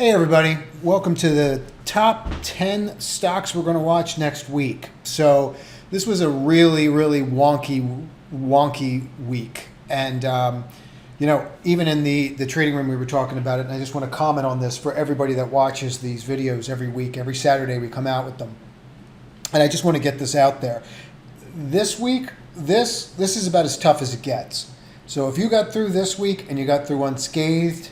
Hey everybody, welcome to the top 10 stocks we're going to watch next week. So this was a really wonky week. And, even in the trading room we were talking about it, and I just want to comment on this for everybody that watches these videos every week. Every Saturday we come out with them. And I just want to get this out there. This week, this is about as tough as it gets. So if you got through this week and you got through unscathed,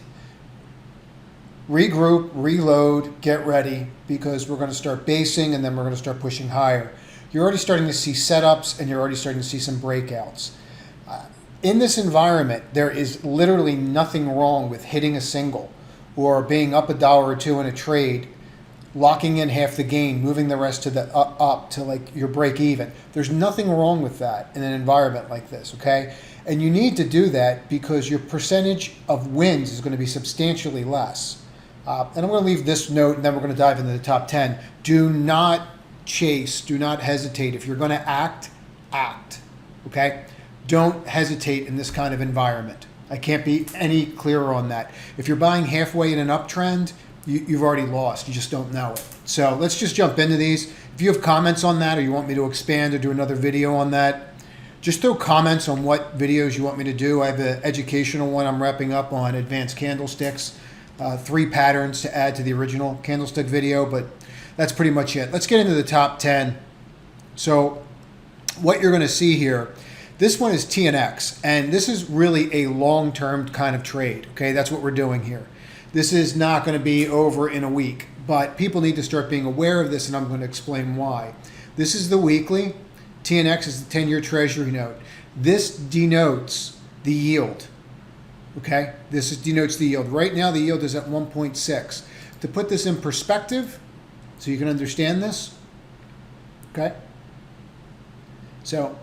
regroup, reload, get ready, because we're going to start basing and then we're going to start pushing higher. You're already starting to see setups and you're already starting to see some breakouts. In this environment, there is literally nothing wrong with hitting a single or being up $1 or $2 in a trade, locking in half the gain, moving the rest to the up to like your break even. There's nothing wrong with that in an environment like this, okay? And you need to do that because your percentage of wins is going to be substantially less. And I'm going to leave this note, and then we're going to dive into the top 10. Do not chase. Do not hesitate. If you're going to act, okay? Don't hesitate in this kind of environment. I can't be any clearer on that. If you're buying halfway in an uptrend, you've already lost. You just don't know it. So let's just jump into these. If you have comments on that or you want me to expand or do another video on that, just throw comments on what videos you want me to do. I have an educational one I'm wrapping up on advanced candlesticks. 3 patterns to add to the original candlestick video, but that's pretty much it. Let's get into the top 10. So what you're going to see here, this one is TNX, and this is really a long-term kind of trade. Okay, that's what we're doing here. This is not going to be over in a week, but people need to start being aware of this, and I'm going to explain why. This is the weekly. TNX is the 10-year Treasury note. This denotes the yield. Okay, this denotes the yield. Right now, the yield is at 1.6. To put this in perspective, so you can understand this, okay? So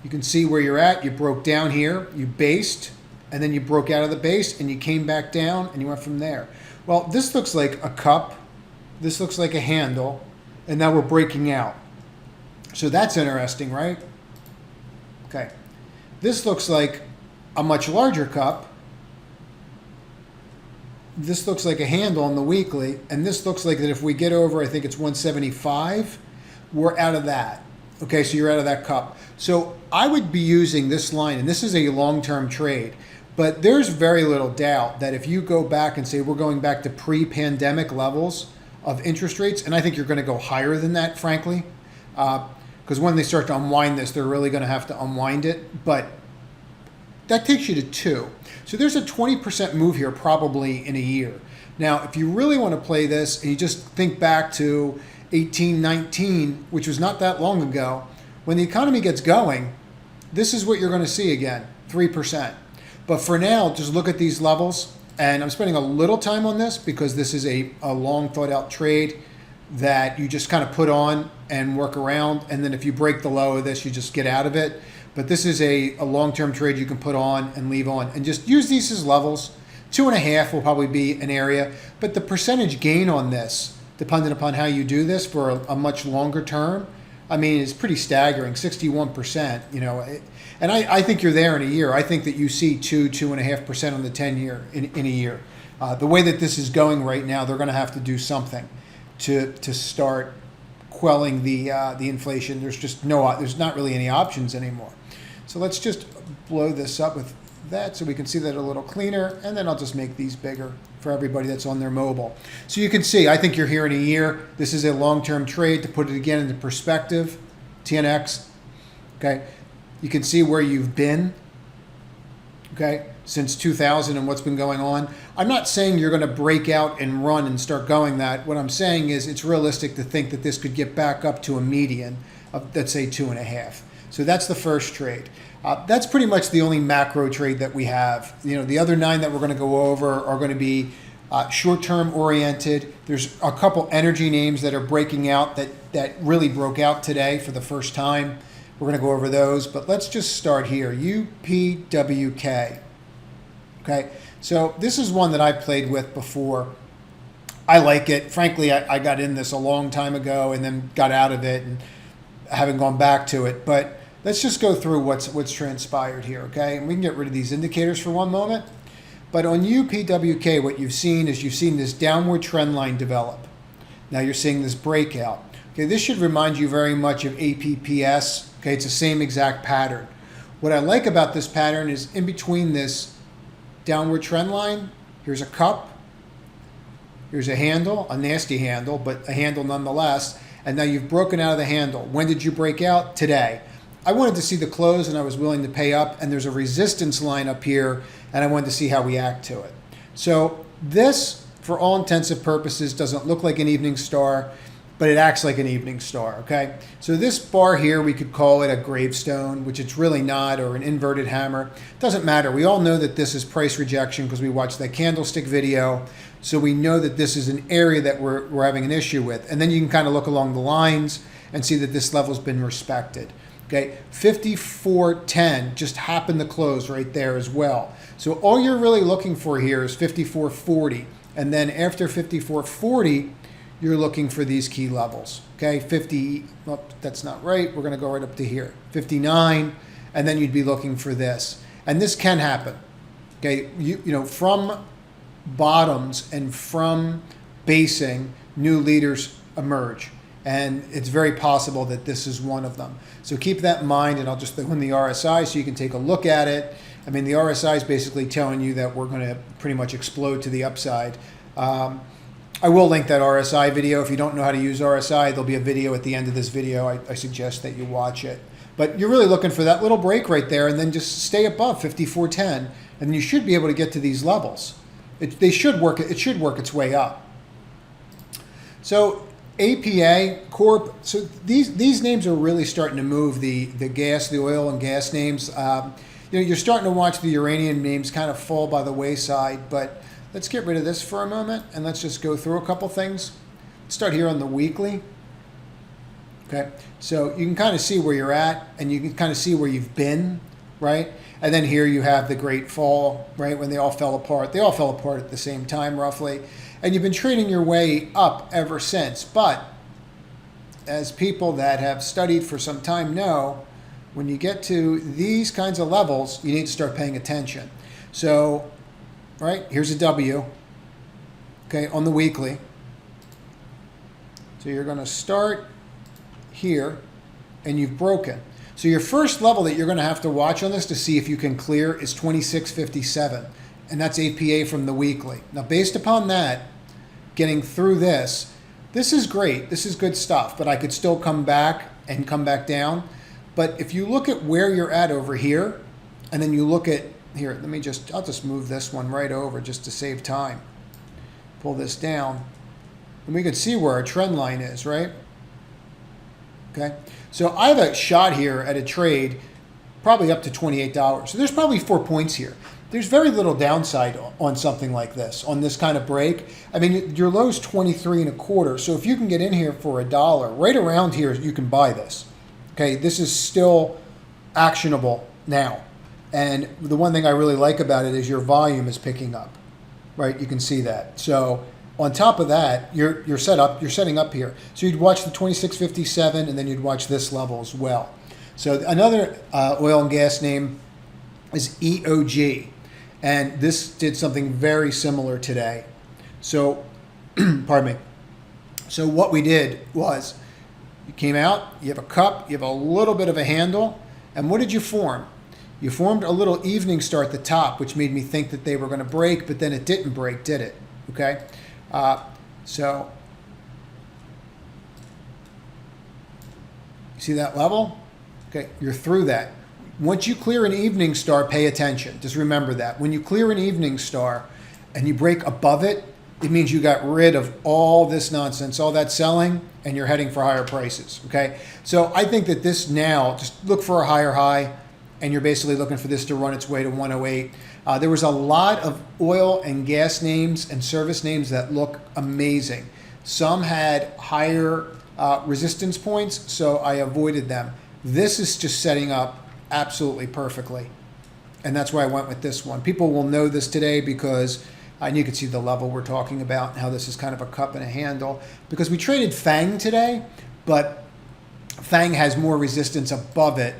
you can see where you're at. You broke down here, you based, and then you broke out of the base, and you came back down, and you went from there. Well, this looks like a cup. This looks like a handle, and now we're breaking out. So that's interesting, right? Okay. This looks like a much larger cup. This looks like a handle on the weekly, and this looks like that if we get over, I think it's 175, we're out of that. Okay, so you're out of that cup. So I would be using this line, and this is a long-term trade, but there's very little doubt that if you go back and say we're going back to pre-pandemic levels of interest rates, and I think you're going to go higher than that, frankly, because when they start to unwind this, they're really going to have to unwind it, but that takes you to 2. So there's a 20% move here probably in a year. Now, if you really want to play this and you just think back to 18, 19, which was not that long ago, when the economy gets going, this is what you're going to see again, 3%. But for now, just look at these levels. And I'm spending a little time on this because this is a long thought out trade that you just kind of put on and work around. And then if you break the low of this, you just get out of it. But this is a long-term trade you can put on and leave on. And just use these as levels. 2.5 will probably be an area. But the percentage gain on this, depending upon how you do this for a much longer term, I mean, it's pretty staggering, 61%. And I think you're there in a year. I think that you see 2.5% on the 10-year in a year. The way that this is going right now, they're going to have to do something to start quelling the inflation. There's not really any options anymore. So let's just blow this up with that so we can see that a little cleaner, and then I'll just make these bigger for everybody that's on their mobile. So you can see, I think you're here in a year. This is a long-term trade. To put it again into perspective, TNX, okay? You can see where you've been, okay, since 2000 and what's been going on. I'm not saying you're going to break out and run and start going that. What I'm saying is it's realistic to think that this could get back up to a median of, let's say, 2.5. So that's the first trade. That's pretty much the only macro trade that we have. The other 9 that we're going to go over are going to be short-term oriented. There's a couple energy names that are breaking out that really broke out today for the first time. We're going to go over those, but let's just start here. UPWK. Okay, so this is one that I played with before. I like it. Frankly, I got in this a long time ago and then got out of it and haven't gone back to it. But let's just go through what's transpired here, okay? And we can get rid of these indicators for one moment. But on UPWK, what you've seen is you've seen this downward trend line develop. Now you're seeing this breakout. Okay, this should remind you very much of APPS. Okay, it's the same exact pattern. What I like about this pattern is in between this downward trend line, here's a cup, here's a handle, a nasty handle, but a handle nonetheless, and now you've broken out of the handle. When did you break out? Today. I wanted to see the close and I was willing to pay up, and there's a resistance line up here, and I wanted to see how we act to it. So this, for all intensive purposes, doesn't look like an evening star, but it acts like an evening star, okay? So this bar here, we could call it a gravestone, which it's really not, or an inverted hammer. Doesn't matter. We all know that this is price rejection because we watched that candlestick video. So we know that this is an area that we're having an issue with. And then you can kind of look along the lines and see that this level's been respected. Okay, 54.10 just happened to close right there as well. So all you're really looking for here is 54.40. And then after 54.40, you're looking for these key levels. Okay, 50, well, that's not right. We're going to go right up to here, 59, and then you'd be looking for this. And this can happen. Okay, you know, from bottoms and from basing, new leaders emerge. And it's very possible that this is one of them. So keep that in mind, and I'll just throw in the RSI so you can take a look at it. I mean, the RSI is basically telling you that we're going to pretty much explode to the upside. I will link that RSI video. If you don't know how to use RSI, there'll be a video at the end of this video. I suggest that you watch it. But you're really looking for that little break right there, and then just stay above 54.10, and you should be able to get to these levels. It should work its way up. So APA Corp. So these names are really starting to move. The gas, the oil and gas names. You know, you're starting to watch the uranium names kind of fall by the wayside. But let's get rid of this for a moment and let's just go through a couple things. Start here on the weekly. Okay, so you can kind of see where you're at, and you can kind of see where you've been, right? And then here you have the great fall, right? When they all fell apart. They all fell apart at the same time, roughly. And you've been trading your way up ever since. But as people that have studied for some time know, when you get to these kinds of levels, you need to start paying attention. So, right, here's a W, okay, on the weekly. So you're going to start here, and you've broken. So your first level that you're going to have to watch on this to see if you can clear is 26.57, and that's APA from the weekly. Now, based upon that, getting through this is great. This is good stuff, but I could still come back and come back down. But if you look at where you're at over here, and then you look at here, I'll just move this one right over just to save time. Pull this down, and we can see where our trend line is, right? Okay, so I have a shot here at a trade probably up to $28. So there's probably 4 points here. There's very little downside on something like this, on this kind of break. I mean, your low's 23.25. So if you can get in here for $1, right around here, you can buy this. Okay, this is still actionable now. And the one thing I really like about it is your volume is picking up, right? You can see that. So on top of that, you're setting up here. So you'd watch the 26.57, and then you'd watch this level as well. So another oil and gas name is EOG, and this did something very similar today. So, pardon me. So what we did was, you came out, you have a cup, you have a little bit of a handle, and what did you form? You formed a little evening star at the top, which made me think that they were going to break, but then it didn't break, did it? Okay. So you see that level? Okay, you're through that. Once you clear an evening star, pay attention. Just remember that. When you clear an evening star and you break above it, it means you got rid of all this nonsense, all that selling, and you're heading for higher prices, okay? So I think that this now, just look for a higher high, and you're basically looking for this to run its way to 108. There was a lot of oil and gas names and service names that look amazing. Some had higher resistance points, so I avoided them. This is just setting up absolutely perfectly, and that's why I went with this one. People will know this today because, and you can see the level we're talking about, and how this is kind of a cup and a handle, because we traded FANG today, but FANG has more resistance above it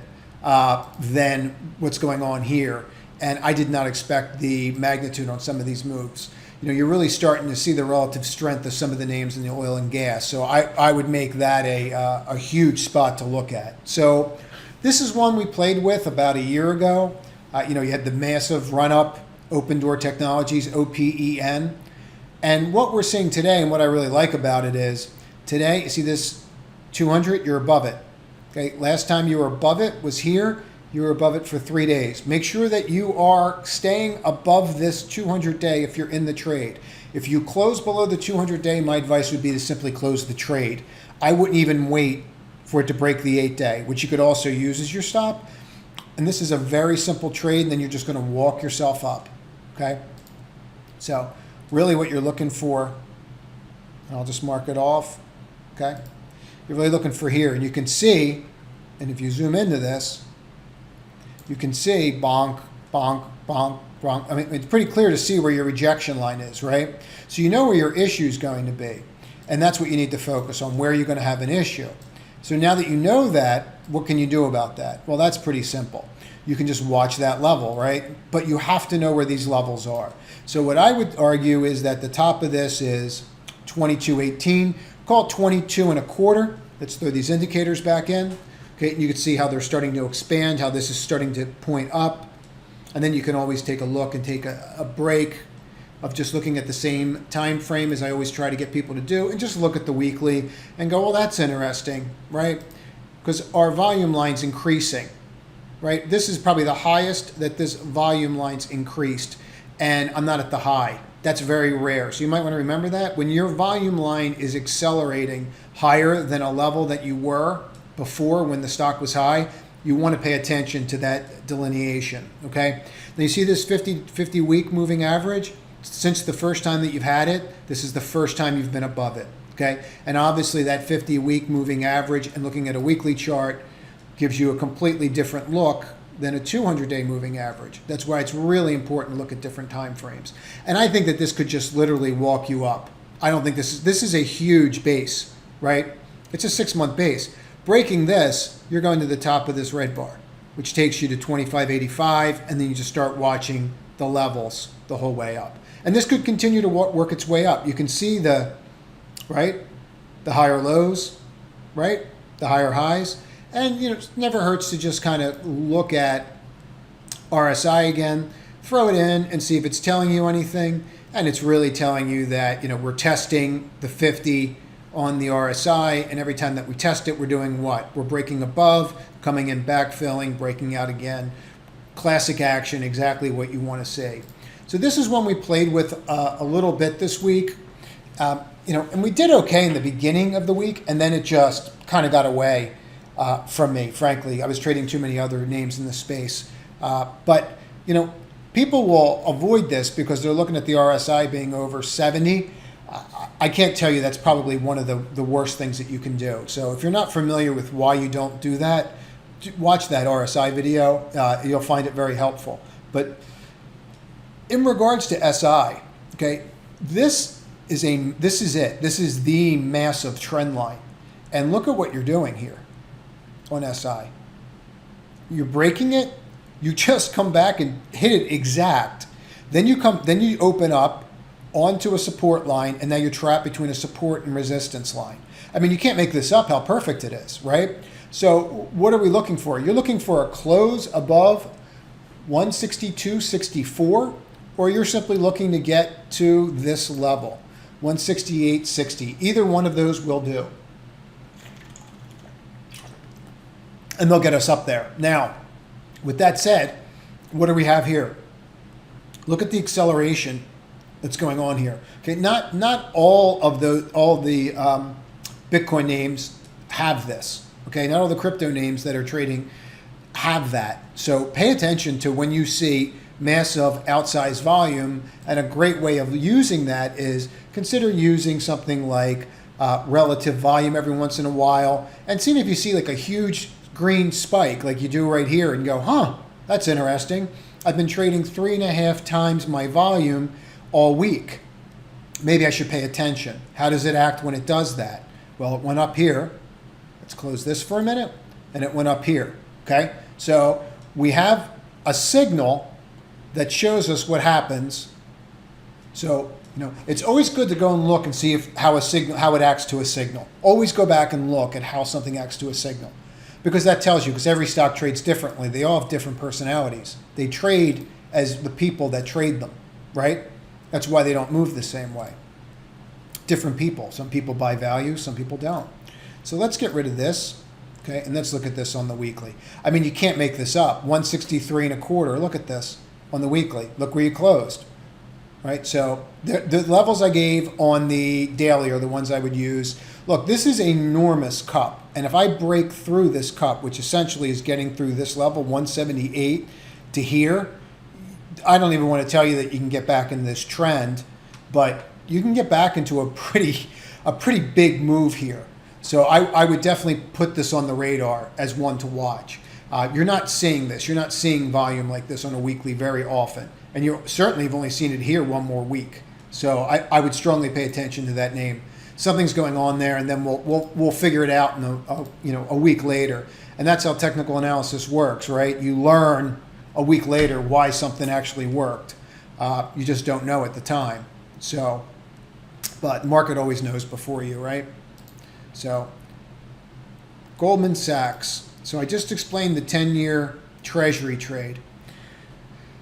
than what's going on here. And I did not expect the magnitude on some of these moves. You're really starting to see the relative strength of some of the names in the oil and gas. So I would make that a huge spot to look at. So this is one we played with about a year ago. You had the massive run-up, Opendoor Technologies, OPEN. And what we're seeing today, and what I really like about it is, today, you see this 200, you're above it. Okay, last time you were above it was here. You were above it for 3 days. Make sure that you are staying above this 200-day if you're in the trade. If you close below the 200-day, my advice would be to simply close the trade. I wouldn't even wait for it to break the 8-day, which you could also use as your stop. And this is a very simple trade, and then you're just going to walk yourself up, okay? So really what you're looking for, and I'll just mark it off, okay? You're really looking for here, and you can see, and if you zoom into this, you can see bonk, bonk, bonk, bonk. I mean, it's pretty clear to see where your rejection line is, right? So you know where your issue is going to be, and that's what you need to focus on, where you're going to have an issue. So now that you know that, what can you do about that? Well, that's pretty simple. You can just watch that level, right? But you have to know where these levels are. So what I would argue is that the top of this is 22.18. Call it 22 and a quarter. Let's throw these indicators back in. Okay, you can see how they're starting to expand, how this is starting to point up. And then you can always take a look and take a break of just looking at the same time frame as I always try to get people to do, and just look at the weekly and go, well, that's interesting, right? Because our volume line's increasing, right? This is probably the highest that this volume line's increased, and I'm not at the high. That's very rare. So you might want to remember that. When your volume line is accelerating higher than a level that you were before when the stock was high, you want to pay attention to that delineation, okay? Now you see this 50-week moving average? Since the first time that you've had it, this is the first time you've been above it, okay? And obviously that 50-week moving average and looking at a weekly chart gives you a completely different look than a 200-day moving average. That's why it's really important to look at different time frames. And I think that this could just literally walk you up. I don't think this is a huge base, right? It's a 6-month base. Breaking this, you're going to the top of this red bar, which takes you to 25.85, and then you just start watching the levels the whole way up. And this could continue to work its way up. You can see the higher lows, right? The higher highs. And it never hurts to just kind of look at RSI again, throw it in and see if it's telling you anything. And it's really telling you that, we're testing the 50 on the RSI, and every time that we test it, we're doing what? We're breaking above, coming in, backfilling, breaking out again. Classic action, exactly what you want to see. So this is one we played with a little bit this week, and we did okay in the beginning of the week, and then it just kind of got away from me, frankly. I was trading too many other names in the space. But people will avoid this because they're looking at the RSI being over 70. I can't tell you that's probably one of the worst things that you can do. So if you're not familiar with why you don't do that, watch that RSI video. You'll find it very helpful. But in regards to SI, okay, this is it. This is the massive trend line. And look at what you're doing here on SI. You're breaking it. You just come back and hit it exact. Then you open up onto a support line, and now you're trapped between a support and resistance line. I mean, you can't make this up how perfect it is, right? So what are we looking for? You're looking for a close above 162.64, or you're simply looking to get to this level, 168.60. Either one of those will do. And they'll get us up there. Now, with that said, what do we have here? Look at the acceleration that's going on here. Okay, not all the Bitcoin names have this. Okay, not all the crypto names that are trading have that. So pay attention to when you see massive outsized volume, and a great way of using that is consider using something like relative volume every once in a while, and seeing if you see like a huge green spike like you do right here and go, huh, that's interesting. I've been trading 3.5 times my volume all week. Maybe I should pay attention. How does it act when it does that? Well, it went up here. Let's close this for a minute. And it went up here. Okay? So we have a signal that shows us what happens. So, it's always good to go and look and see how it acts to a signal. Always go back and look at how something acts to a signal, because that tells you, because every stock trades differently. They all have different personalities. They trade as the people that trade them, right? That's why they don't move the same way. Different people. Some people buy value, some people don't. So let's get rid of this, okay? And let's look at this on the weekly. I mean, you can't make this up. 163.25. Look at this on the weekly. Look where you closed, right? So the levels I gave on the daily are the ones I would use. Look, this is an enormous cup. And if I break through this cup, which essentially is getting through this level, 178 to here, I don't even want to tell you that you can get back in this trend, but you can get back into a pretty big move here. So I would definitely put this on the radar as one to watch. You're not seeing this. You're not seeing volume like this on a weekly very often. And you certainly have only seen it here one more week. So I would strongly pay attention to that name. Something's going on there, and then we'll figure it out in a week later. And that's how technical analysis works, right? You learn a week later why something actually worked. You just don't know at the time. So, but market always knows before you, right? So, Goldman Sachs. So I just explained the 10-year Treasury trade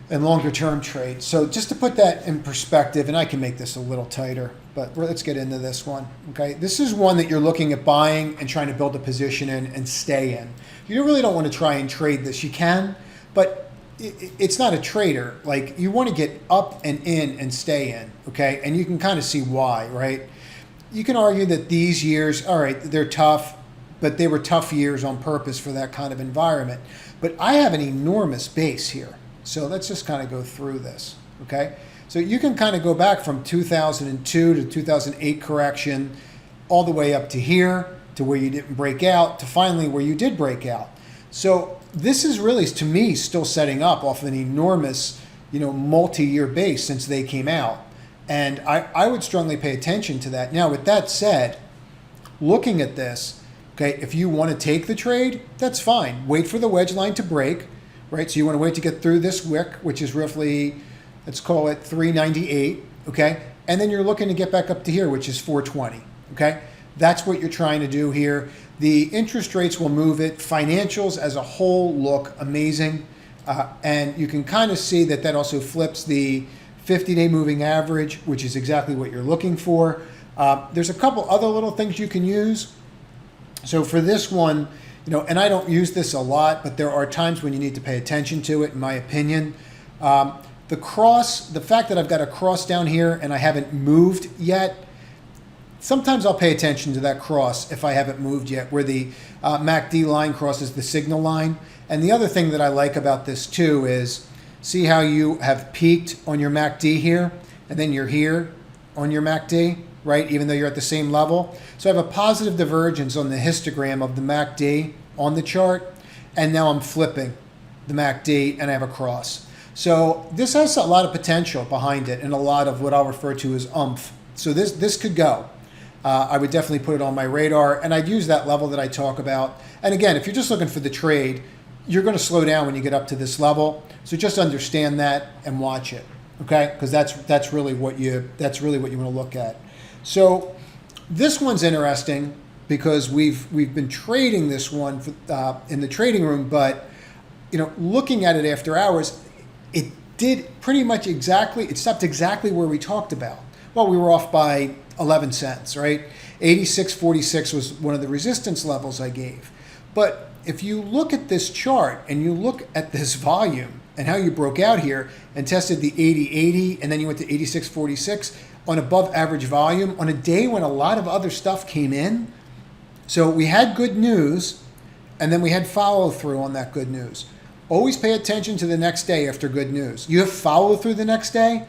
and longer term trade. So just to put that in perspective, and I can make this a little tighter, but let's get into this one. Okay, this is one that you're looking at buying and trying to build a position in and stay in. You really don't want to try and trade this. You can, but it's not a trader. Like, you want to get up and in and stay in, okay? And you can kind of see why, right? You can argue that these years, all right, they're tough, but they were tough years on purpose for that kind of environment. But I have an enormous base here. So let's just kind of go through this, okay? So you can kind of go back from 2002 to 2008 correction, all the way up to here, to where you didn't break out, to finally where you did break out. So this is really, to me, still setting up off of an enormous, multi-year base since they came out. And I would strongly pay attention to that. Now, with that said, looking at this, okay, if you want to take the trade, that's fine. Wait for the wedge line to break, right? So you want to wait to get through this wick, which is roughly, let's call it 398, okay? And then you're looking to get back up to here, which is 420, okay? That's what you're trying to do here. The interest rates will move it. Financials as a whole look amazing. And you can kind of see that also flips the 50-day moving average, which is exactly what you're looking for. There's a couple other little things you can use. So for this one, and I don't use this a lot, but there are times when you need to pay attention to it, in my opinion. The fact that I've got a cross down here and I haven't moved yet, sometimes I'll pay attention to that cross if I haven't moved yet, where the MACD line crosses the signal line. And the other thing that I like about this too is, see how you have peaked on your MACD here, and then you're here on your MACD, right? Even though you're at the same level. So I have a positive divergence on the histogram of the MACD on the chart, and now I'm flipping the MACD and I have a cross. So this has a lot of potential behind it and a lot of what I'll refer to as oomph. So this could go. I would definitely put it on my radar, and I'd use that level that I talk about. And again, if you're just looking for the trade, you're going to slow down when you get up to this level. So just understand that and watch it, okay? Because that's really what you want to look at. So this one's interesting because we've been trading this one in the trading room, but looking at it after hours, it did pretty much exactly. It stopped exactly where we talked about. Well, we were off by 11 cents, right? 86.46 was one of the resistance levels I gave. But if you look at this chart and you look at this volume and how you broke out here and tested the 80.80 and then you went to 86.46 on above average volume on a day when a lot of other stuff came in. So we had good news, and then we had follow through on that good news. Always pay attention to the next day after good news. You have follow through the next day,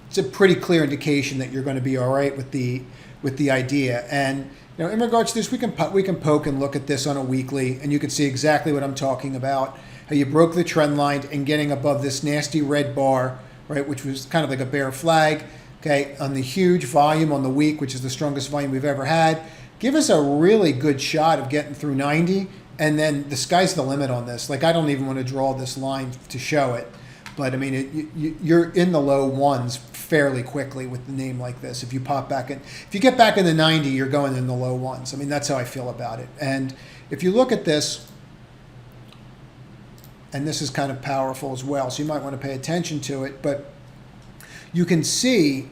it's a pretty clear indication that you're going to be all right with the idea. And in regards to this, we can poke and look at this on a weekly, and you can see exactly what I'm talking about. How you broke the trend line and getting above this nasty red bar, right, which was kind of like a bear flag. Okay, on the huge volume on the week, which is the strongest volume we've ever had, give us a really good shot of getting through 90, and then the sky's the limit on this. Like, I don't even want to draw this line to show it. but I mean, you're in the low ones fairly quickly with the name like this. If you get back in the 90, you're going in the low ones. I mean, that's how I feel about it. And if you look at this, and this is kind of powerful as well, so you might want to pay attention to it, but you can see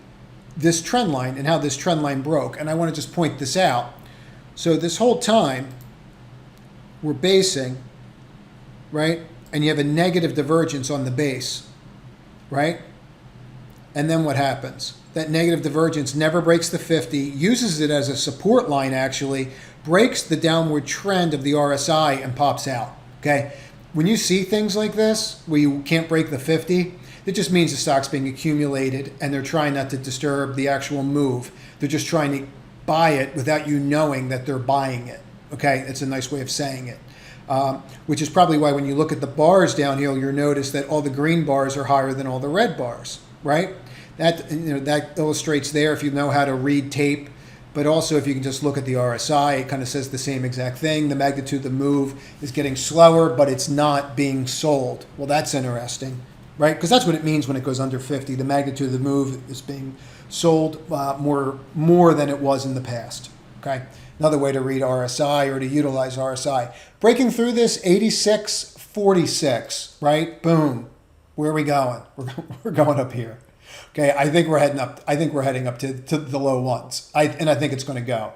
this trend line and how this trend line broke. And I want to just point this out. So this whole time, we're basing, right? And you have a negative divergence on the base, right? And then what happens? That negative divergence never breaks the 50, uses it as a support line actually, breaks the downward trend of the RSI and pops out, okay? When you see things like this, where you can't break the 50, it just means the stock's being accumulated and they're trying not to disturb the actual move. They're just trying to buy it without you knowing that they're buying it, okay? It's a nice way of saying it. Which is probably why when you look at the bars down here, you'll notice that all the green bars are higher than all the red bars, right? That illustrates there if you know how to read tape, but also if you can just look at the RSI, it kind of says the same exact thing. The magnitude of the move is getting slower, but it's not being sold. Well, that's interesting, right? Because that's what it means when it goes under 50. The magnitude of the move is being sold more than it was in the past, okay? Another way to read RSI or to utilize RSI. Breaking through this, 86.46, right? Boom. Where are we going? We're going up here. Okay, I think we're heading up. I think we're heading up to the low ones. And I think it's going to go.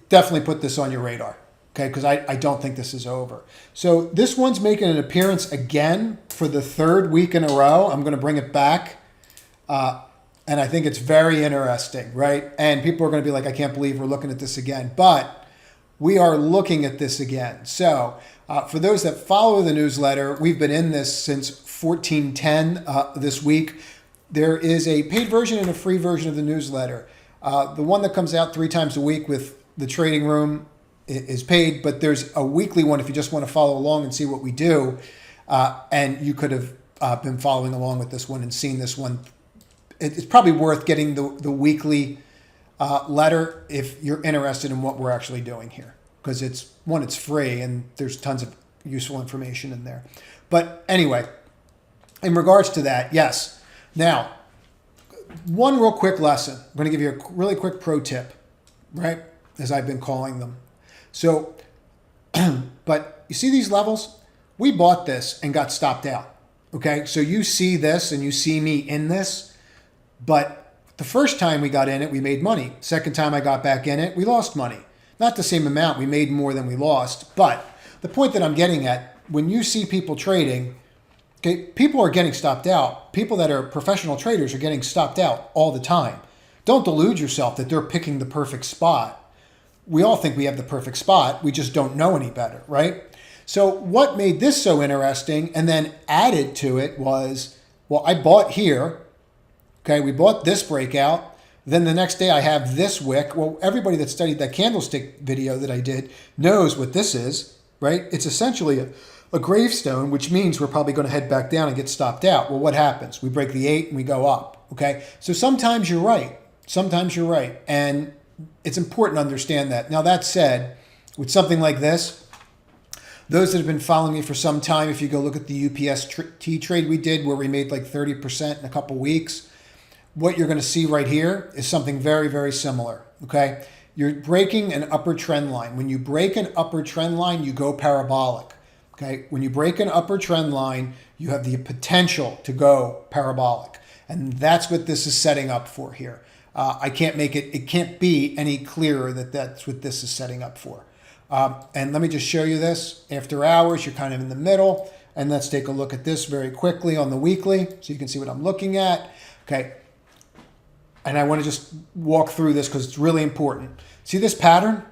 Definitely put this on your radar, okay? Because I don't think this is over. So this one's making an appearance again for the third week in a row. I'm going to bring it back. And I think it's very interesting, right? And people are going to be like, I can't believe we're looking at this again. But we are looking at this again. So for those that follow the newsletter, we've been in this since 1410 this week. There is a paid version and a free version of the newsletter. The one that comes out 3 times a week with the trading room is paid, but there's a weekly one if you just want to follow along and see what we do. And you could have been following along with this one and seen this one. It's probably worth getting the weekly letter if you're interested in what we're actually doing here, because it's free and there's tons of useful information in there. But anyway, in regards to that, yes. Now, one real quick lesson. I'm going to give you a really quick pro tip, right? As I've been calling them. So, but you see these levels? We bought this and got stopped out. Okay, so you see this and you see me in this. But the first time we got in it, we made money. Second time I got back in it, we lost money. Not the same amount. We made more than we lost. But the point that I'm getting at, when you see people trading, okay, people are getting stopped out. People that are professional traders are getting stopped out all the time. Don't delude yourself that they're picking the perfect spot. We all think we have the perfect spot. We just don't know any better, right? So what made this so interesting and then added to it was, well, I bought here. Okay, we bought this breakout. Then the next day I have this wick. Well, everybody that studied that candlestick video that I did knows what this is, right? It's essentially a gravestone, which means we're probably going to head back down and get stopped out. Well, what happens? We break the 8 and we go up, okay? So sometimes you're right. Sometimes you're right. And it's important to understand that. Now, that said, with something like this, those that have been following me for some time, if you go look at the UPS T trade we did where we made like 30% in a couple weeks, what you're going to see right here is something very, very similar, okay? You're breaking an upper trend line. When you break an upper trend line, you go parabolic, okay? When you break an upper trend line, you have the potential to go parabolic. And that's what this is setting up for here. I can't make it, it can't be any clearer that that's what this is setting up for. And let me just show you this. After hours, you're kind of in the middle. And let's take a look at this very quickly on the weekly so you can see what I'm looking at. Okay. And I want to just walk through this because it's really important. See this pattern?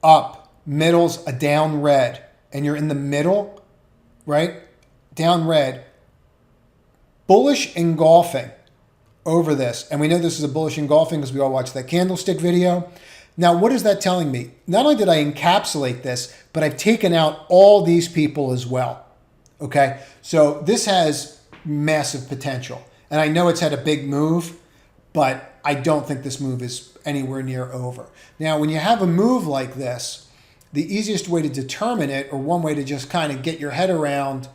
Up, middle's a down red, and you're in the middle, right? Down red. Bullish engulfing over this. And we know this is a bullish engulfing because we all watched that candlestick video. Now, what is that telling me? Not only did I encapsulate this, but I've taken out all these people as well. Okay? So this has massive potential. And I know it's had a big move, but I don't think this move is anywhere near over. Now, when you have a move like this, the easiest way to determine it, or one way to just kind of get your head around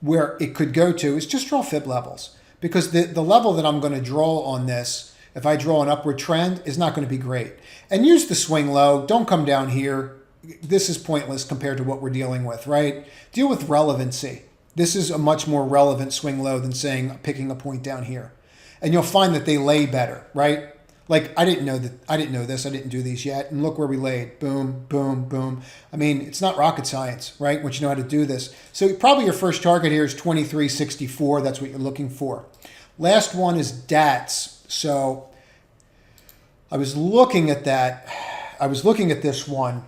where it could go to is just draw fib levels, because the level that I'm going to draw on this, if I draw an upward trend, is not going to be great. And use the swing low. Don't come down here. This is pointless compared to what we're dealing with, right? Deal with relevancy. This is a much more relevant swing low than saying picking a point down here. And you'll find that they lay better, right? Like I didn't know this. I didn't do these yet. And look where we laid. Boom, boom, boom. I mean, it's not rocket science, right? Once you know how to do this. So probably your first target here is 2364. That's what you're looking for. Last one is DATS. So I was looking at that. I was looking at this one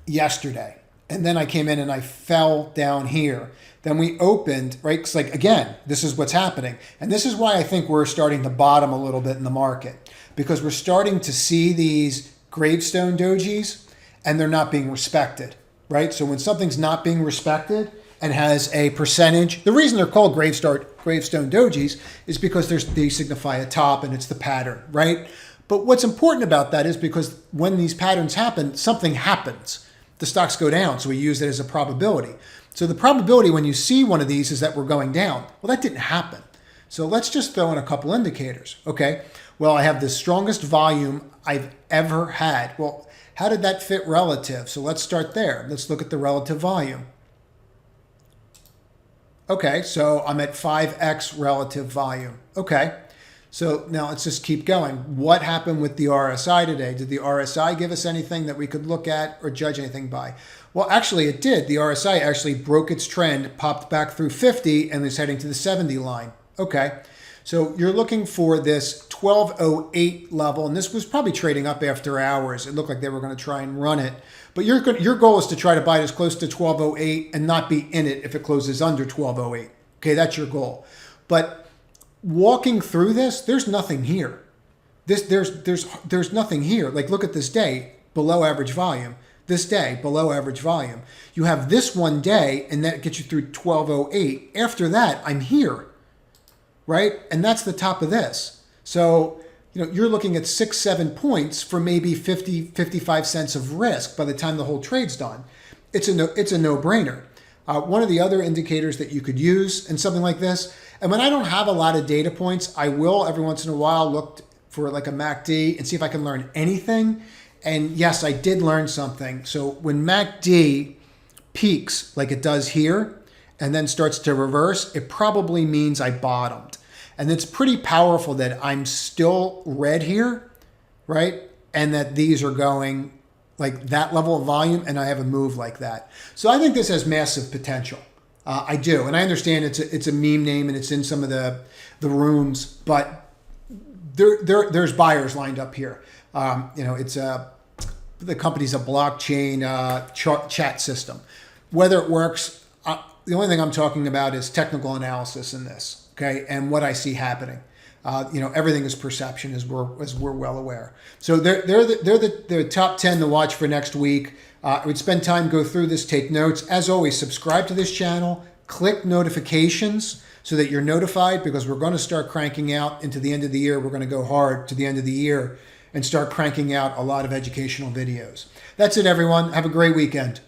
yesterday. And then I came in and I fell down here. Then we opened, right? Because like, again, this is what's happening. And this is why I think we're starting to bottom a little bit in the market, because we're starting to see these gravestone dojis and they're not being respected, right? So when something's not being respected and has a percentage, the reason they're called gravestone dojis is because they signify a top and it's the pattern, right? But what's important about that is because when these patterns happen, something happens. The stocks go down, so we use it as a probability. So the probability when you see one of these is that we're going down. Well, that didn't happen. So let's just throw in a couple indicators, okay? Well, I have the strongest volume I've ever had. Well, how did that fit relative? So let's start there. Let's look at the relative volume. Okay, so I'm at 5x relative volume. Okay, so now let's just keep going. What happened with the RSI today? Did the RSI give us anything that we could look at or judge anything by? Well, actually it did. The RSI actually broke its trend, popped back through 50 and is heading to the 70 line. Okay, so you're looking for this 1208 level, and this was probably trading up after hours. It looked like they were going to try and run it. But your goal is to try to buy it as close to 1208 and not be in it if it closes under 1208. Okay, that's your goal. But walking through this, there's nothing here. There's nothing here. Like look at this day, below average volume. This day, below average volume. You have this one day, and that gets you through 1208. After that, I'm here, right? And that's the top of this. So, you're looking at 6-7 points for maybe 55 cents of risk by the time the whole trade's done. It's a no-brainer. One of the other indicators that you could use in something like this, and when I don't have a lot of data points, I will every once in a while look for like a MACD and see if I can learn anything. And yes, I did learn something. So when MACD peaks like it does here and then starts to reverse, it probably means I bottomed. And it's pretty powerful that I'm still red here, right? And that these are going like that level of volume and I have a move like that. So I think this has massive potential. I do. And I understand it's a meme name and it's in some of the rooms, but there's buyers lined up here. The company's a blockchain chat system. Whether it works, the only thing I'm talking about is technical analysis in this, okay, and what I see happening. Everything is perception, as we're well aware. So they're the top 10 to watch for next week. I would spend time, go through this, take notes. As always, subscribe to this channel, click notifications so that you're notified, because we're going to start cranking out into the end of the year. We're going to go hard to the end of the year and start cranking out a lot of educational videos. That's it, everyone. Have a great weekend.